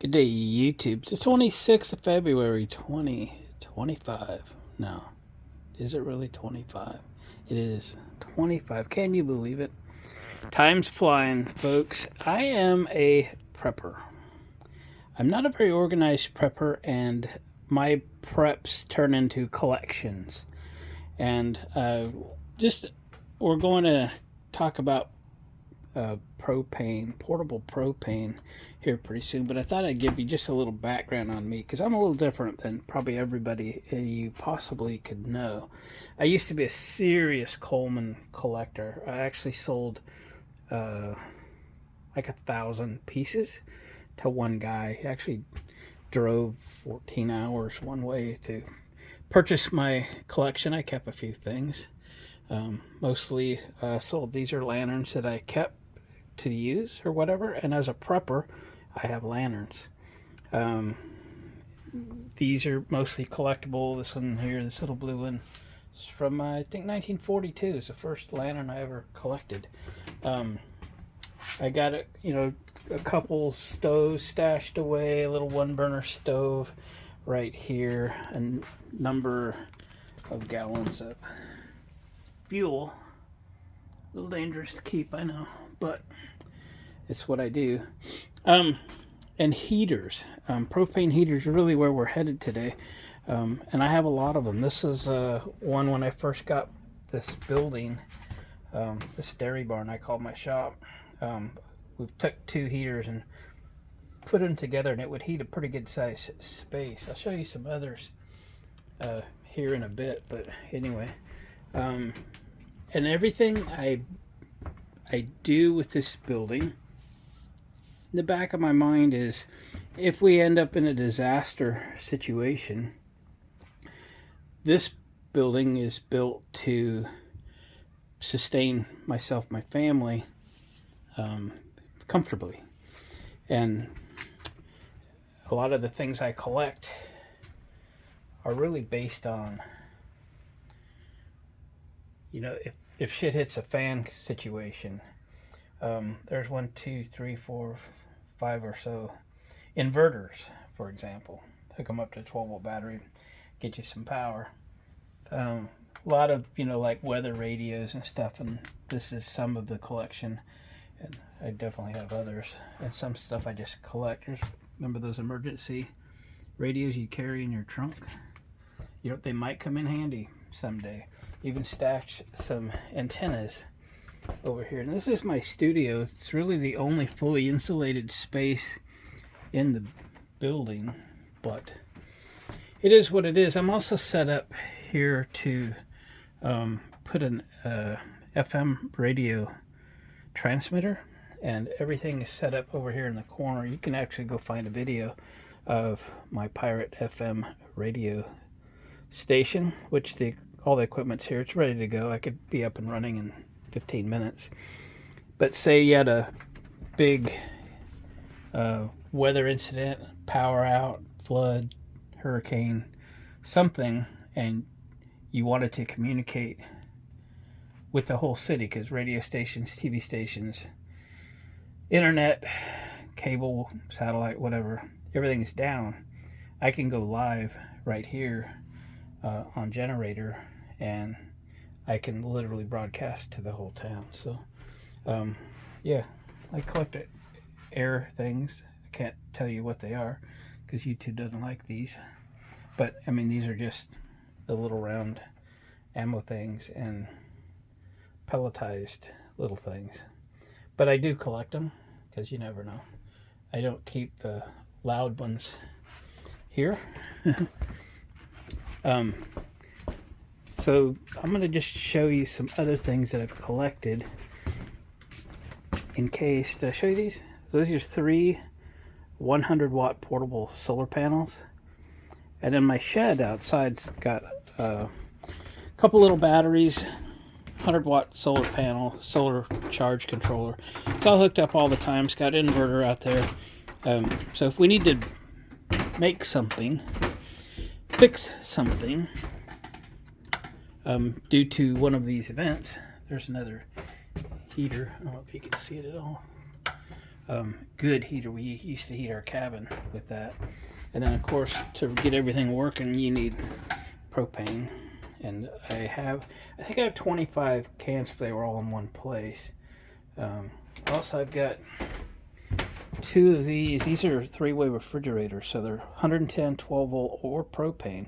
Good day, YouTube. It's the 26th of February, 2025. No. Is it really 25? It is 25. Can you believe it? Time's flying, folks. I am a prepper. I'm not a very organized prepper, and my preps turn into collections. And we're going to talk about propane, portable propane here pretty soon, but I thought I'd give you just a little background on me because I'm a little different than probably everybody you possibly could know. I used to be a serious Coleman collector. I actually sold like 1,000 pieces to one guy. He actually drove 14 hours one way to purchase my collection. I kept a few things. Mostly sold. These are lanterns that I kept to use or whatever, and as a prepper I have lanterns. These are mostly collectible. This one here, this little blue one, is from I think 1942. It's the first lantern I ever collected. I got a couple stoves stashed away, a little one burner stove right here, a number of gallons of fuel. A little dangerous to keep, I know, but it's what I do. And heaters, propane heaters are really where we're headed today. And I have a lot of them. This is one when I first got this building, this dairy barn I call my shop. We took 2 heaters and put them together, and it would heat a pretty good size space. I'll show you some others here in a bit, but anyway. And everything I do with this building, in the back of my mind is, if we end up in a disaster situation, this building is built to sustain myself, my family, comfortably. And a lot of the things I collect are really based on, if shit hits a fan situation. There's 1, 2, 3, 4, 5 or so inverters, for example. Hook them up to a 12-volt battery, get you some power. A lot of like weather radios and stuff, and this is some of the collection. And I definitely have others, and some stuff I just collect. Remember those emergency radios you carry in your trunk? They might come in handy someday. Even stash some antennas over here. And this is my studio. It's really the only fully insulated space in the building, but it is what it is. I'm also set up here to put an FM radio transmitter, and everything is set up over here in the corner. You can actually go find a video of my Pirate FM radio station, which all the equipment's here. It's ready to go. I could be up and running in 15 minutes. But say you had a big weather incident, power out, flood, hurricane, something, and you wanted to communicate with the whole city, because radio stations, TV stations, internet, cable, satellite, whatever, everything's down. I can go live right here on generator, and I can literally broadcast to the whole town. So yeah, I collect air things. I can't tell you what they are because YouTube doesn't like these, but I mean, these are just the little round ammo things and pelletized little things. But I do collect them because you never know. I don't keep the loud ones here. So I'm going to just show you some other things that I've collected in case. Did I show you these? So these are 3 100-watt portable solar panels. And then my shed outside's got a couple little batteries, 100-watt solar panel, solar charge controller. It's all hooked up all the time. It's got an inverter out there. So if we need to make something, fix something, due to one of these events, there's another heater. I don't know if you can see it at all. good heater. We used to heat our cabin with that. And then, of course, to get everything working, you need propane. And I think I have 25 cans if they were all in one place. Also, I've got 2 of these. These are 3-way refrigerators, so they're 110, 12 volt, or propane.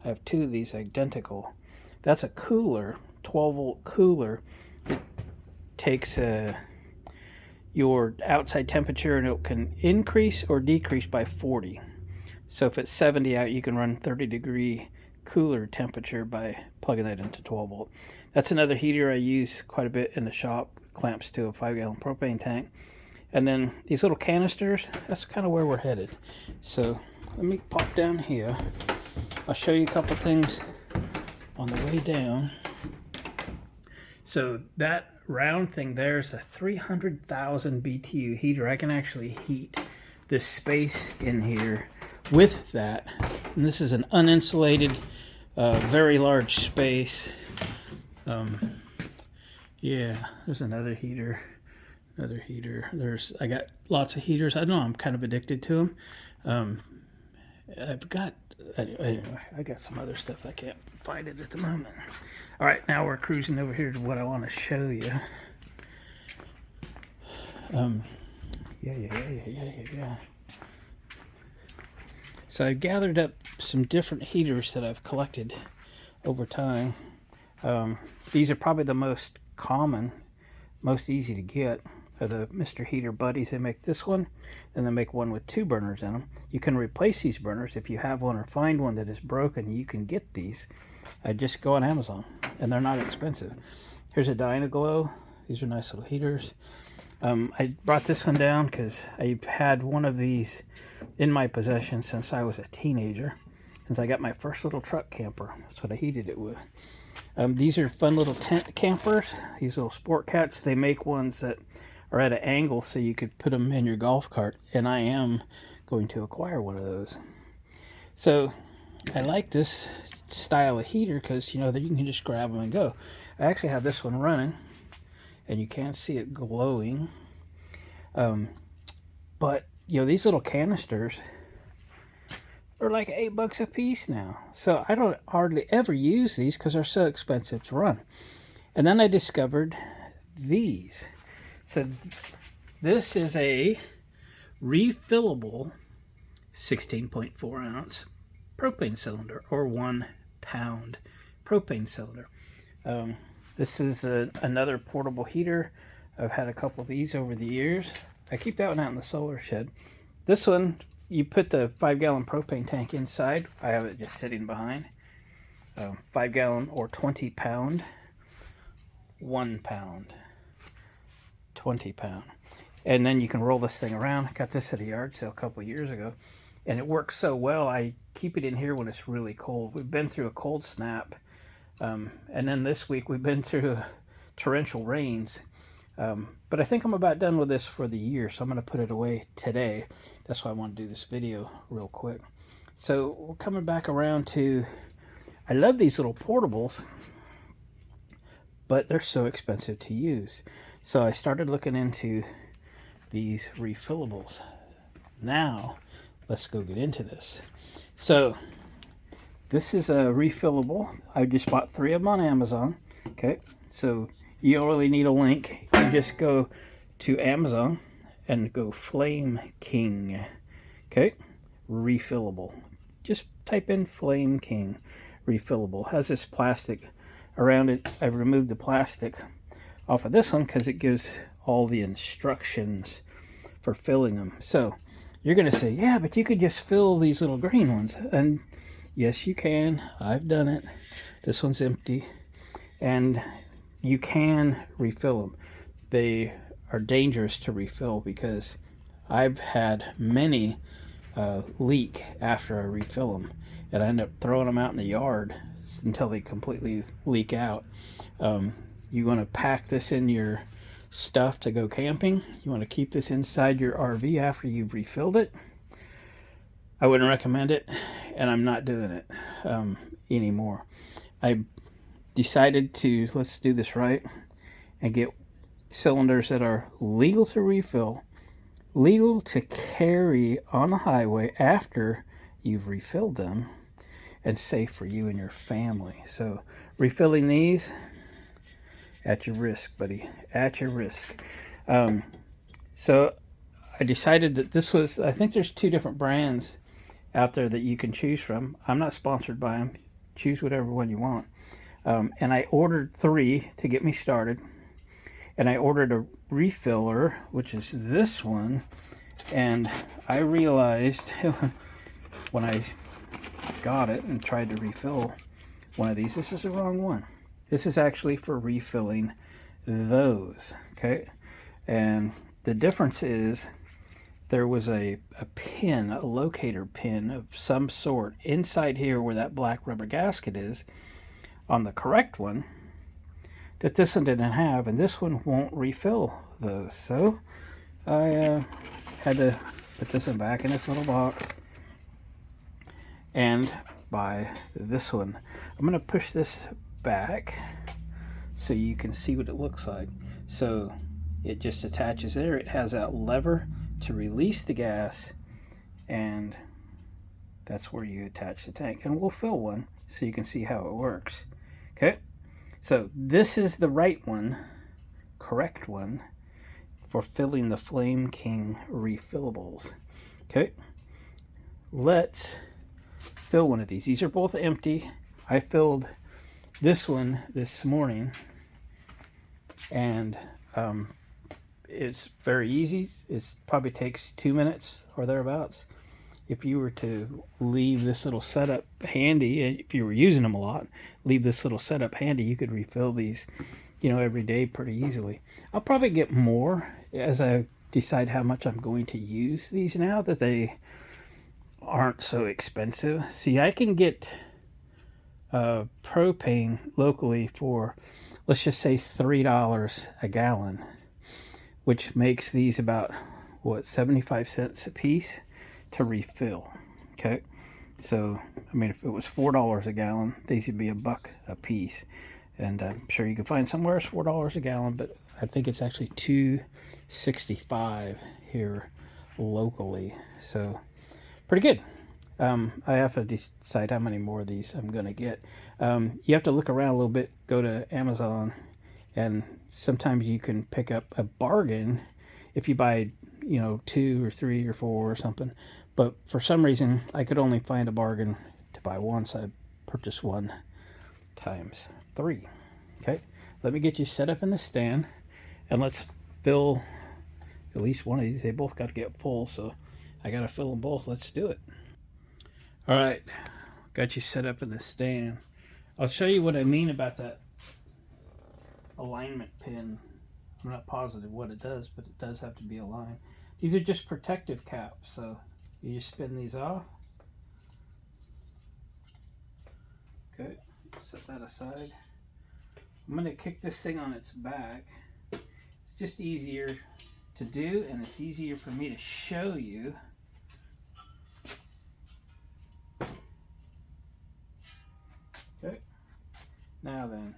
I have 2 of these identical. That's a cooler, 12 volt cooler. It takes your outside temperature and it can increase or decrease by 40. So if it's 70 out, you can run 30-degree cooler temperature by plugging that into 12 volt. That's another heater I use quite a bit in the shop. Clamps to a 5-gallon propane tank. And then these little canisters, that's kind of where we're headed. So let me pop down here. I'll show you a couple things on the way down. So that round thing there is a 300,000 BTU heater. I can actually heat this space in here with that. And this is an uninsulated, very large space. Yeah, there's another heater. I got lots of heaters. I know I'm kind of addicted to them. Anyway, I got some other stuff. I can't find it at the moment. All right, now we're cruising over here to what I want to show you. Yeah. So I gathered up some different heaters that I've collected over time. These are probably the most common, most easy to get. The Mr. Heater Buddies. They make this one, and they make one with 2 burners in them. You can replace these burners if you have one or find one that is broken. You can get these. Just go on Amazon, and they're not expensive. Here's a Dynaglow. These are nice little heaters. I brought this one down because I've had one of these in my possession since I was a teenager, since I got my first little truck camper. That's what I heated it with. These are fun little tent campers. These little sport cats. They make ones that are at an angle so you could put them in your golf cart, and I am going to acquire one of those. So I like this style of heater because, you know, that you can just grab them and go. I actually have this one running, and you can't see it glowing. But, you know, these little canisters are like $8 a piece now. So I don't hardly ever use these because they're so expensive to run. And then I discovered these. So this is a refillable 16.4 ounce propane cylinder, or 1 pound propane cylinder. This is another portable heater. I've had a couple of these over the years. I keep that one out in the solar shed. This one, you put the 5-gallon propane tank inside. I have it just sitting behind. 5-gallon or 20 pound, 1 pound. 20 pound. And then you can roll this thing around. I got this at a yard sale a couple of years ago, and it works so well. I keep it in here when it's really cold. We've been through a cold snap, and then this week we've been through torrential rains. But I think I'm about done with this for the year, so I'm going to put it away today. That's why I want to do this video real quick. So we're coming back around to, I love these little portables, but they're so expensive to use. So I started looking into these refillables. Now, let's go get into this. So, this is a refillable. I just bought 3 of them on Amazon. Okay, so you don't really need a link. You just go to Amazon and go Flame King. Okay, refillable. Just type in Flame King refillable. Has this plastic around it. I've removed the plastic off of this one because it gives all the instructions for filling them. So you're going to say, yeah, but you could just fill these little green ones. And yes, you can. I've done it. This one's empty. And you can refill them. They are dangerous to refill because I've had many leak after I refill them. And I end up throwing them out in the yard until they completely leak out. You want to pack this in your stuff to go camping. You want to keep this inside your RV after you've refilled it. I wouldn't recommend it, and I'm not doing it anymore. I decided to, let's do this right, and get cylinders that are legal to refill, legal to carry on the highway after you've refilled them, and safe for you and your family. So refilling these, at your risk, buddy, at your risk. So I decided that this was, I think there's 2 different brands out there that you can choose from. I'm not sponsored by them. Choose whatever one you want. And I ordered 3 to get me started. And I ordered a refiller, which is this one. And I realized when I got it and tried to refill one of these, this is the wrong one. This is actually for refilling those, okay? And the difference is there was a pin, a locator pin of some sort inside here where that black rubber gasket is on the correct one that this one didn't have, and this one won't refill those. So I had to put this one back in its little box and buy this one. I'm going to push this back so you can see what it looks like. So it just attaches there. It has that lever to release the gas, and that's where you attach the tank. And we'll fill one so you can see how it works. Okay, so this is the right one, correct one, for filling the Flame King refillables. Okay, let's fill one of these. These are both empty. I filled this one this morning, and it's very easy. It probably takes 2 minutes or thereabouts. If you were to leave this little setup handy, if you were using them a lot, leave this little setup handy, you could refill these, every day pretty easily. I'll probably get more as I decide how much I'm going to use these now that they aren't so expensive. See, I can get propane locally for, let's just say, $3 a gallon, which makes these about 75 cents a piece to refill. Okay, so I mean, if it was $4 a gallon, these would be $1 a piece, and I'm sure you can find somewhere it's $4 a gallon, but I think it's actually $2.65 here locally. So pretty good. I have to decide how many more of these I'm going to get. You have to look around a little bit, go to Amazon, and sometimes you can pick up a bargain if you buy, 2 or 3 or 4 or something. But for some reason, I could only find a bargain to buy one, so I purchased 1 times 3. Okay, let me get you set up in the stand, and let's fill at least one of these. They both got to get full, so I got to fill them both. Let's do it. All right, got you set up in the stand. I'll show you what I mean about that alignment pin. I'm not positive what it does, but it does have to be aligned. These are just protective caps, so you just spin these off. Okay, set that aside. I'm going to kick this thing on its back. It's just easier to do, and it's easier for me to show you. Okay, now then,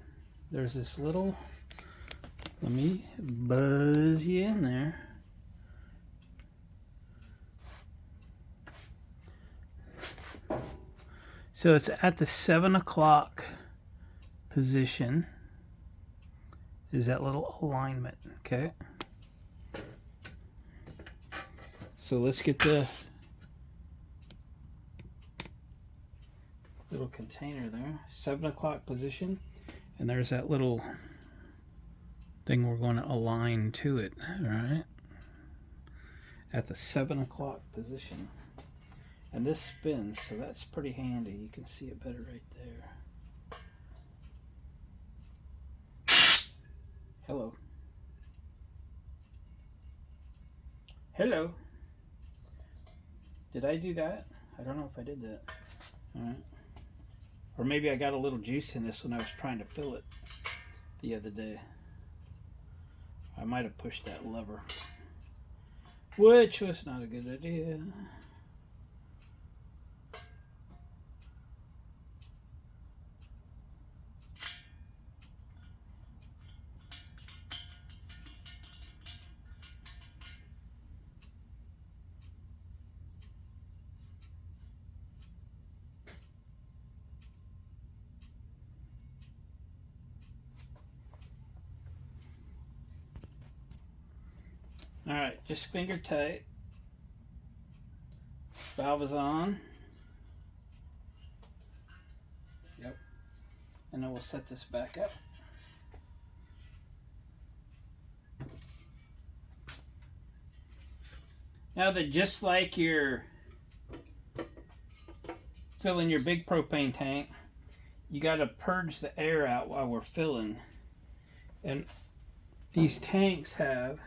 there's this little, let me buzz you in there. So it's at the 7 o'clock position, is that little alignment, okay? So let's get the little container there, 7 o'clock position, and there's that little thing we're going to align to it, all right? At the 7 o'clock position. And this spins, so that's pretty handy. You can see it better right there. Hello. Hello. Did I do that? I don't know if I did that. All right. Or maybe I got a little juice in this when I was trying to fill it the other day. I might have pushed that lever, which was not a good idea. Alright, just finger tight. Valve is on. Yep. And then we'll set this back up. Now that just like you're filling your big propane tank, you got to purge the air out while we're filling. And these tanks have,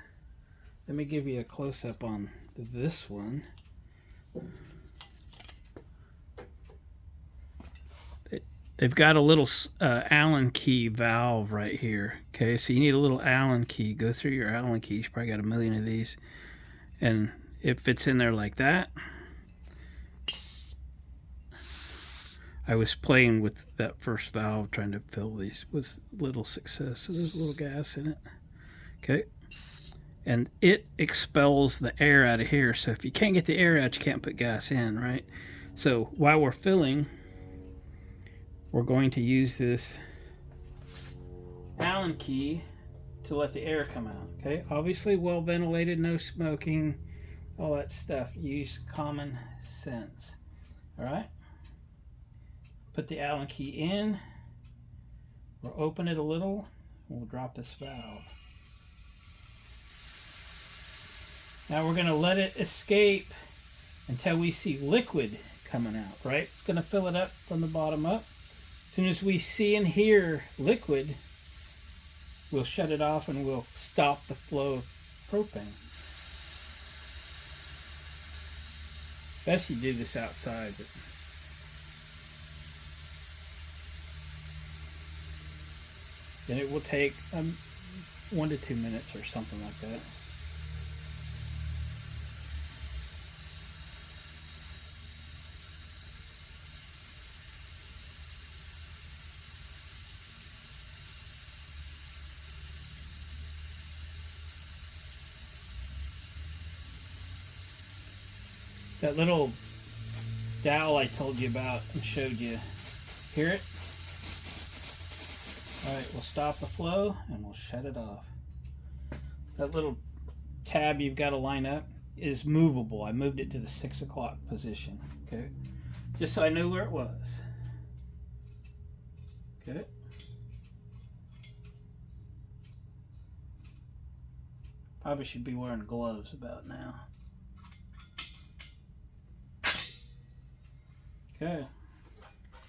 let me give you a close-up on this one. They've got a little Allen key valve right here. Okay, so you need a little Allen key. Go through your Allen keys. You probably got a million of these. And it fits in there like that. I was playing with that first valve trying to fill these with little success. So there's a little gas in it. Okay. And it expels the air out of here. So if you can't get the air out, you can't put gas in, right? So while we're filling, we're going to use this Allen key to let the air come out. Okay. Obviously well ventilated, no smoking, all that stuff. Use common sense. All right. Put the Allen key in. We'll open it a little. We'll drop this valve. Now we're going to let it escape until we see liquid coming out, right? It's going to fill it up from the bottom up. As soon as we see and hear liquid, we'll shut it off and we'll stop the flow of propane. Best you do this outside. Then it will take 1 to 2 minutes or something like that. That little dowel I told you about and showed you, hear it? Alright, we'll stop the flow and we'll shut it off. That little tab you've got to line up is movable. I moved it to the 6 o'clock position, okay? Just so I knew where it was. Okay. Probably should be wearing gloves about now. Okay,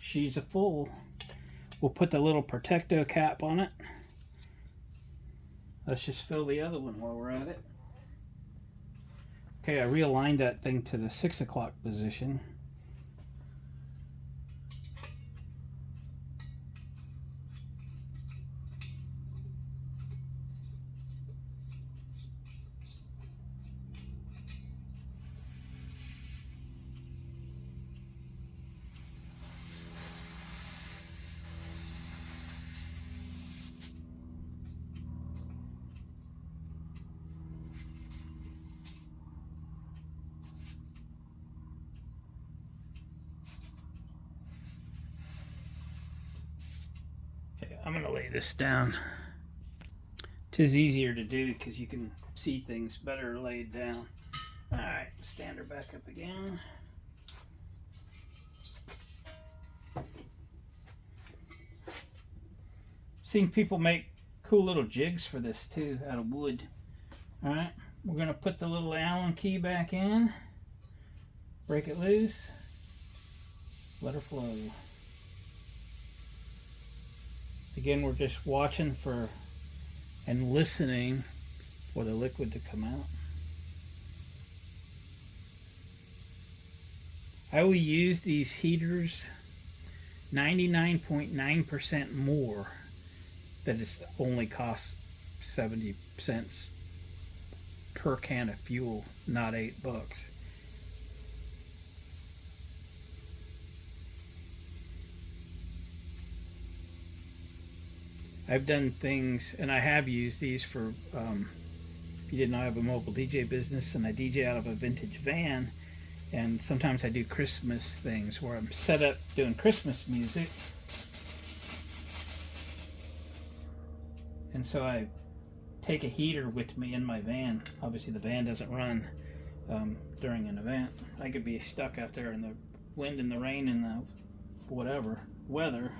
she's a full. We'll put the little protecto cap on it. Let's just fill the other one while we're at it. Okay, I realigned that thing to the 6 o'clock position. I'm going to lay this down. Tis easier to do because you can see things better laid down. Alright, stand her back up again. Seen people make cool little jigs for this too, out of wood. Alright, we're going to put the little Allen key back in. Break it loose. Let her flow. Again, we're just watching for and listening for the liquid to come out. I will use these heaters 99.9% more. That is only costs 70 cents per can of fuel, not $8. I've done things, and I have used these for, if you didn't know, I have a mobile DJ business, and I DJ out of a vintage van, and sometimes I do Christmas things where I'm set up doing Christmas music, and so I take a heater with me in my van. Obviously the van doesn't run during an event. I could be stuck out there in the wind and the rain and the whatever weather.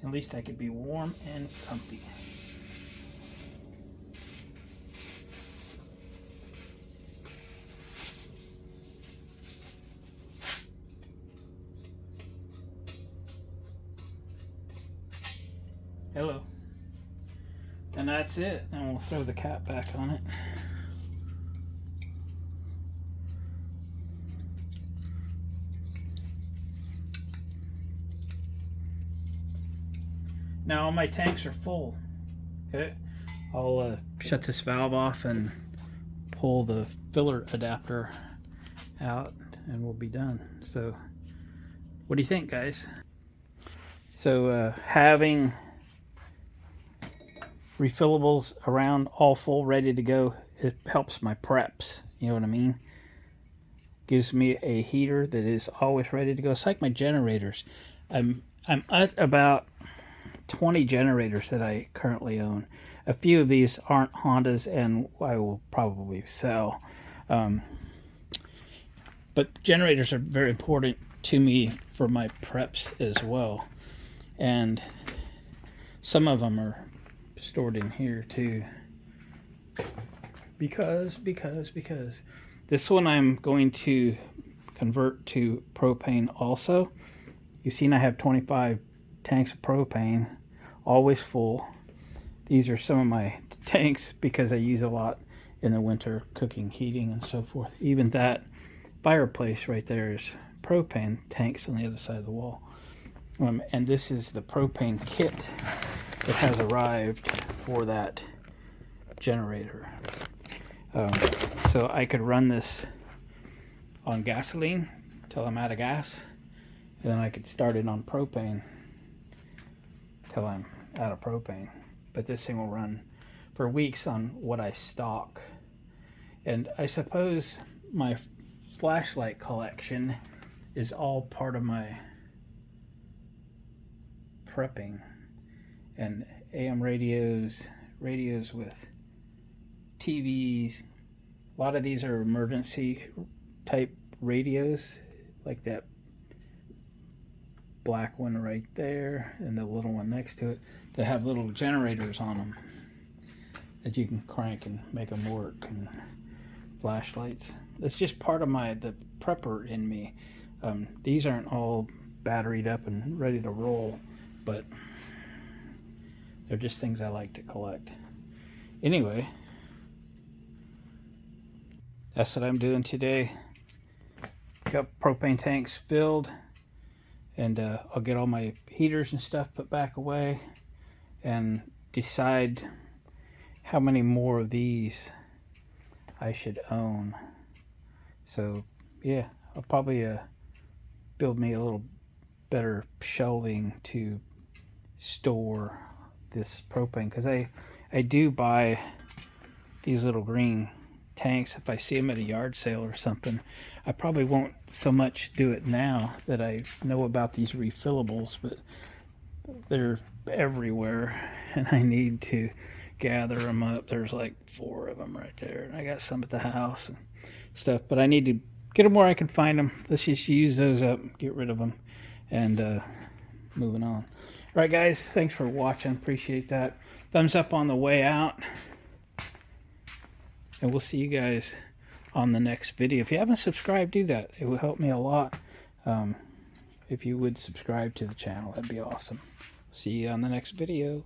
At least I could be warm and comfy. Hello. And that's it. And we'll throw the cap back on it. Now all my tanks are full. Okay, I'll shut this valve off and pull the filler adapter out and we'll be done. So what do you think, guys? So having refillables around all full, ready to go, it helps my preps. You know what I mean? Gives me a heater that is always ready to go. It's like my generators. I'm at about 20 generators that I currently own. A few of these aren't Hondas and I will probably sell. But generators are very important to me for my preps as well. And some of them are stored in here too. Because this one I'm going to convert to propane also. You've seen I have 25 tanks of propane, always full. These are some of my tanks because I use a lot in the winter, cooking, heating, and so forth. Even that fireplace right there is propane tanks on the other side of the wall. And this is the propane kit that has arrived for that generator. So I could run this on gasoline till I'm out of gas, and then I could start it on propane till I'm out of propane. But this thing will run for weeks on what I stock. And I suppose my flashlight collection is all part of my prepping. And AM radios, radios with TVs. A lot of these are emergency type radios, like that black one right there and the little one next to it that have little generators on them that you can crank and make them work, and flashlights. That's just part of the prepper in me. These aren't all batteried up and ready to roll, but they're just things I like to collect. Anyway, that's what I'm doing today. Got propane tanks filled, and I'll get all my heaters and stuff put back away and decide how many more of these I should own. So yeah, I'll probably build me a little better shelving to store this propane, because I do buy these little green tanks if I see them at a yard sale or something. I probably won't so much do it now that I know about these refillables, but they're everywhere and I need to gather them up. There's like 4 of them right there, and I got some at the house and stuff, but I need to get them where I can find them. Let's just use those up, get rid of them, and moving on. All right, guys, thanks for watching. Appreciate that. Thumbs up on the way out, and we'll see you guys on the next video. If you haven't subscribed, do that. It will help me a lot. If you would subscribe to the channel, that'd be awesome. See you on the next video.